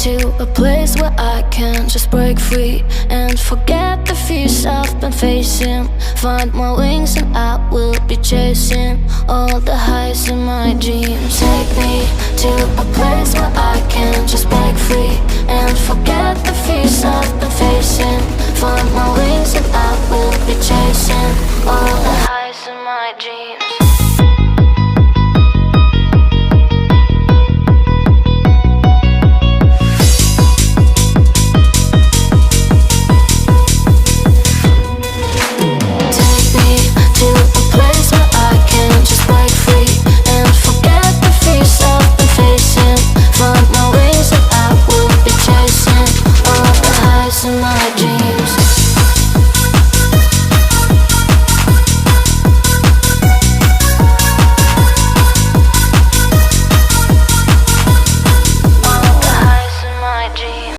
to a place where I can just break free and forget the fears I've been facing. Find my wings and I will be chasing all the highs in my dreams. Take me to a place where I can just break free and forget the fears I've been facing. Find my wings and I will be chasing